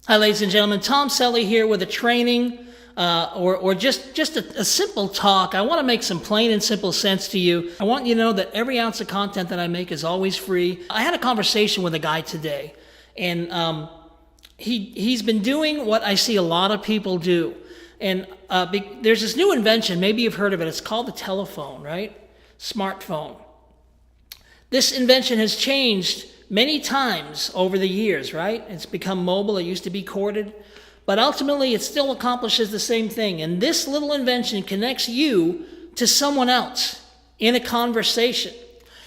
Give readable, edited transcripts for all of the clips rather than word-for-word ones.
Hi, ladies and gentlemen. Tom Cellie here with a training or just a simple talk. I want to make some plain and simple sense to you. I want you to know that every ounce of content that I make is always free. I had a conversation with a guy today, and he's been doing what I see a lot of people do. And there's this new invention, maybe you've heard of it. It's called the telephone, right? Smartphone. This invention has changed many times over the years, right? It's become mobile. It used to be corded. But ultimately, it still accomplishes the same thing. And this little invention connects you to someone else in a conversation.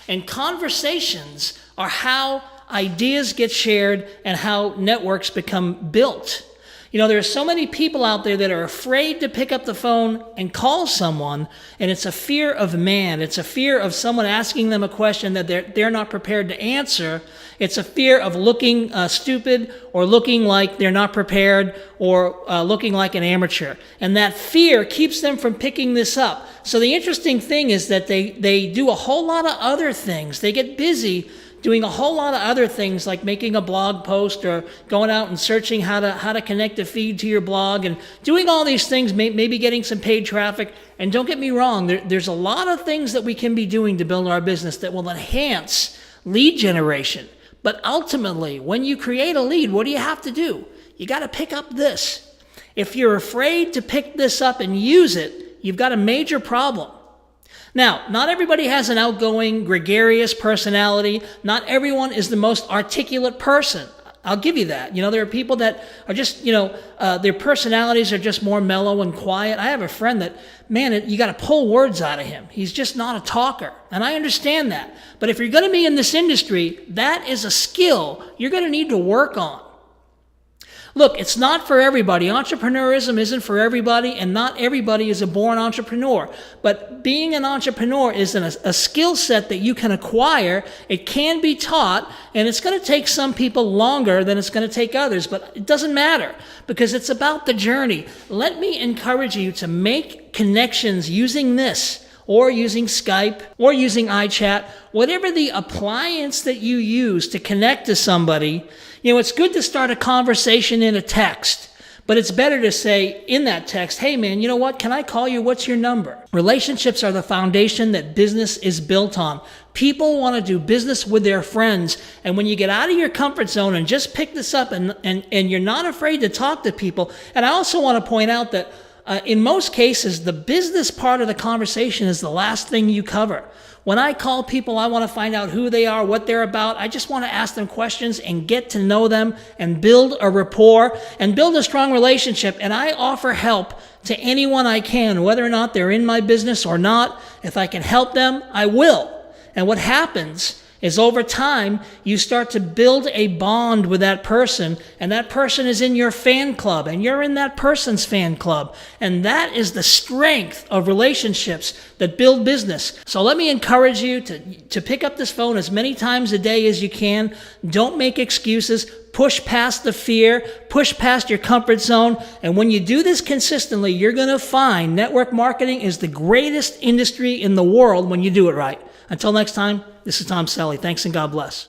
And conversations are how ideas get shared and how networks become built. You know, there are so many people out there that are afraid to pick up the phone and call someone, and it's a fear of man. It's a fear of someone asking them a question that they're not prepared to answer. It's a fear of looking stupid or looking like they're not prepared or looking like an amateur. And that fear keeps them from picking this up. So the interesting thing is that they do a whole lot of other things. They get busy doing a whole lot of other things like making a blog post or going out and searching how to connect a feed to your blog and doing all these things, maybe getting some paid traffic. And don't get me wrong, there's a lot of things that we can be doing to build our business that will enhance lead generation. But ultimately, when you create a lead, what do you have to do? You got to pick up this. If you're afraid to pick this up and use it, you've got a major problem. Now, not everybody has an outgoing, gregarious personality. Not everyone is the most articulate person. I'll give you that. You know, there are people that are just, their personalities are just more mellow and quiet. I have a friend that, man, you got to pull words out of him. He's just not a talker. And I understand that. But if you're going to be in this industry, that is a skill you're going to need to work on. Look, it's not for everybody. Entrepreneurism isn't for everybody, and not everybody is a born entrepreneur. But being an entrepreneur is a skill set that you can acquire. It can be taught, and it's going to take some people longer than it's going to take others, but it doesn't matter because it's about the journey. Let me encourage you to make connections using this, or using Skype, or using iChat, whatever the appliance that you use to connect to somebody. You know, it's good to start a conversation in a text, but it's better to say in that text, hey man, you know what, can I call you? What's your number? Relationships are the foundation that business is built on. People want to do business with their friends, and when you get out of your comfort zone and just pick this up and you're not afraid to talk to people. And I also want to point out that in most cases, the business part of the conversation is the last thing you cover. When I call people, I want to find out who they are, what they're about. I just want to ask them questions and get to know them and build a rapport and build a strong relationship. And I offer help to anyone I can, whether or not they're in my business or not. If I can help them, I will. And what happens is over time, you start to build a bond with that person, and that person is in your fan club, and you're in that person's fan club. And that is the strength of relationships that build business. So let me encourage you to pick up this phone as many times a day as you can. Don't make excuses. Push past the fear, push past your comfort zone. And when you do this consistently, you're going to find network marketing is the greatest industry in the world when you do it right. Until next time, this is Tom Cellie. Thanks and God bless.